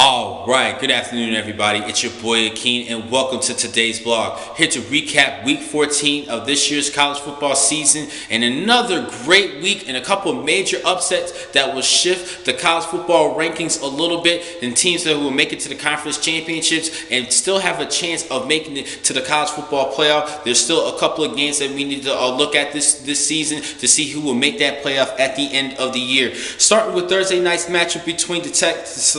All right, good afternoon, everybody. It's your boy Akeen, and welcome to today's vlog. Here to recap Week 14 of this year's college football season, and another great week and a couple of major upsets that will shift the college football rankings a little bit, and teams that will make it to the conference championships and still have a chance of making it to the college football playoff. There's still a couple of games that we need to look at this season to see who will make that playoff at the end of the year. Starting with Thursday night's matchup between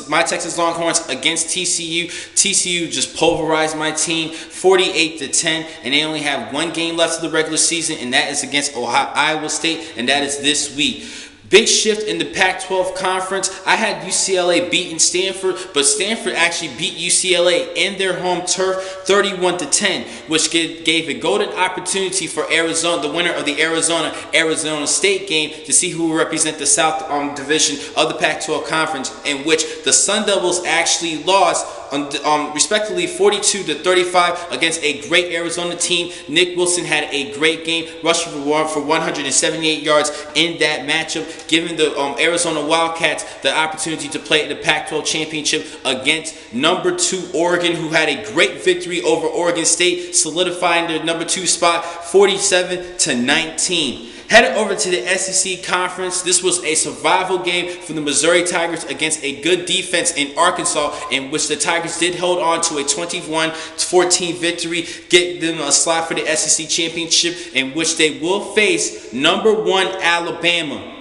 my Texas Longhorns against TCU. TCU just pulverized my team 48-10, and they only have one game left of the regular season, and that is against Iowa State, and that is this week. Big shift in the Pac-12 conference. I had UCLA beating Stanford, but Stanford actually beat UCLA in their home turf 31-10, which gave a golden opportunity for Arizona, the winner of the Arizona State game, to see who will represent the South Division of the Pac-12 conference, in which the Sun Devils actually lost respectively 42-35 against a great Arizona team. Nick Wilson had a great game, rushing for 178 yards in that matchup, giving the Arizona Wildcats the opportunity to play in the Pac-12 championship against number 2 Oregon, who had a great victory over Oregon State, solidifying their number 2 spot 47-19. Headed over to the SEC Conference, this was a survival game for the Missouri Tigers against a good defense in Arkansas, in which the Tigers did hold on to a 21-14 victory, getting them a slot for the SEC Championship, in which they will face number 1 Alabama.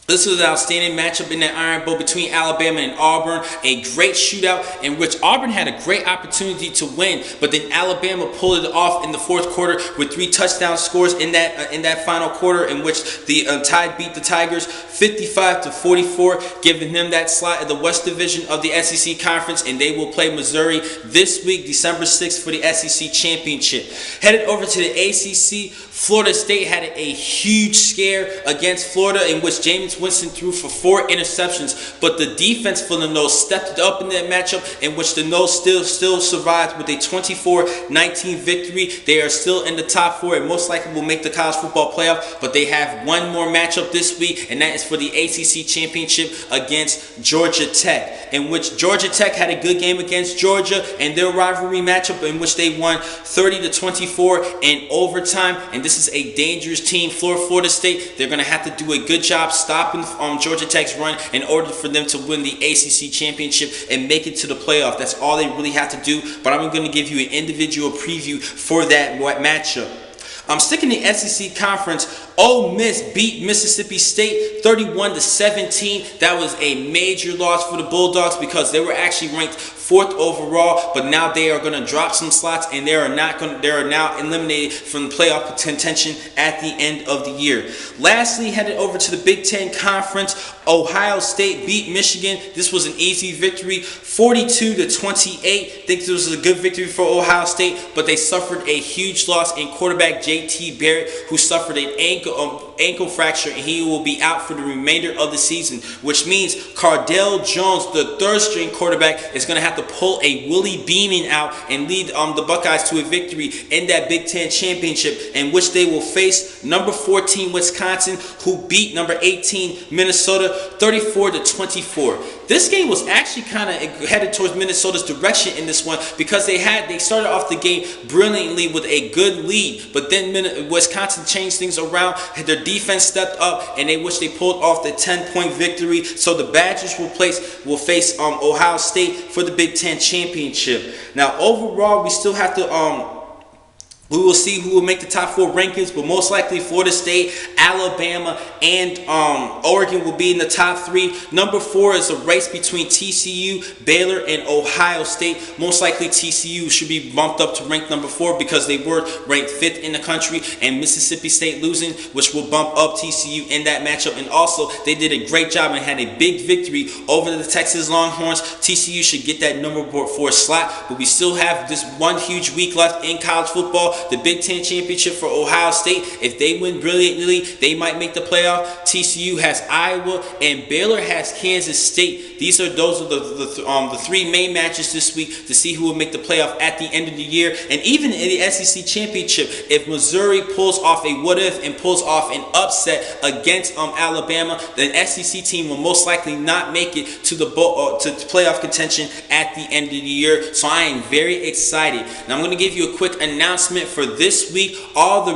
This was an outstanding matchup in that Iron Bowl between Alabama and Auburn. A great shootout in which Auburn had a great opportunity to win, but then Alabama pulled it off in the fourth quarter with 3 touchdown scores in that final quarter, in which the Tide beat the Tigers 55-44, giving them that slot in the West Division of the SEC Conference, and they will play Missouri this week, December 6th, for the SEC Championship. Headed over to the ACC, Florida State had a huge scare against Florida, in which Jameis Winston threw for 4 interceptions, but the defense for the Noles stepped up in that matchup, in which the Noles still survived with a 24-19 victory. They are still in the top 4 and most likely will make the college football playoff, but they have one more matchup this week, and that is for the ACC Championship against Georgia Tech, in which Georgia Tech had a good game against Georgia in their rivalry matchup, in which they won 30-24 in overtime, and this is a dangerous team, Florida State. They're going to have to do a good job stopping Georgia Tech's run in order for them to win the ACC Championship and make it to the playoff. That's all they really have to do, but I'm going to give you an individual preview for that matchup. I'm sticking the SEC Conference. Ole Miss beat Mississippi State 31-17. That was a major loss for the Bulldogs because they were actually ranked 4th overall, but now they are going to drop some slots, and they are now eliminated from the playoff contention at the end of the year. Lastly, headed over to the Big Ten Conference, Ohio State beat Michigan. This was an easy victory, 42-28. I think this was a good victory for Ohio State, but they suffered a huge loss in quarterback j.t.barrett, who suffered an ankle fracture, and he will be out for the remainder of the season, which means Cardale Jones, the 3rd-string quarterback, is going to have to pull a Willie Beeman out and lead the Buckeyes to a victory in that Big Ten Championship, in which they will face number 14 Wisconsin, who beat number 18 Minnesota 34-24. This game was actually kind of headed towards Minnesota's direction in this one, because they started off the game brilliantly with a good lead, but then Wisconsin changed things around. Their defense stepped up, and they pulled off the 10-point victory. So the Badgers will face Ohio State for the Big Ten Championship. Now, overall, we still have to we will see who will make the top 4 rankings, but most likely Florida State, Alabama, and Oregon will be in the top 3. Number 4 is a race between TCU, Baylor, and Ohio State. Most likely TCU should be bumped up to rank number 4 because they were ranked 5th in the country, and Mississippi State losing, which will bump up TCU in that matchup. And also, they did a great job and had a big victory over the Texas Longhorns. TCU should get that number 4 slot, but we still have this one huge week left in college football. The Big Ten Championship for Ohio State. If they win brilliantly, they might make the playoff. TCU has Iowa, and Baylor has Kansas State. Those are the three main matches this week to see who will make the playoff at the end of the year. And even in the SEC championship, if Missouri pulls off a what if and pulls off an upset against Alabama, the SEC team will most likely not make it to the to playoff contention at the end of the year. So I am very excited. Now I'm going to give you a quick announcement for this week. All the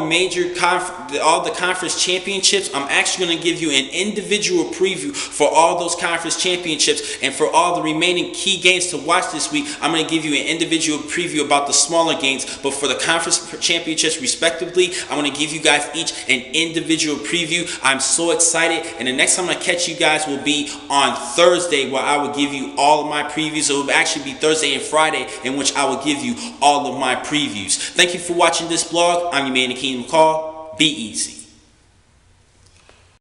conference championships, I'm actually going to give you an individual preview for all those conference championships, and for all the remaining key games to watch this week, I'm going to give you an individual preview about the smaller games. But for the conference championships respectively, I'm going to give you guys each an individual preview. I'm so excited, and the next time I'm going to catch you guys will be on Thursday, where I will give you all of my previews. It will actually be Thursday and Friday, in which I will give you all of my previews. Thank you for watching this vlog. I'm your man, Akeem McCall. Be easy.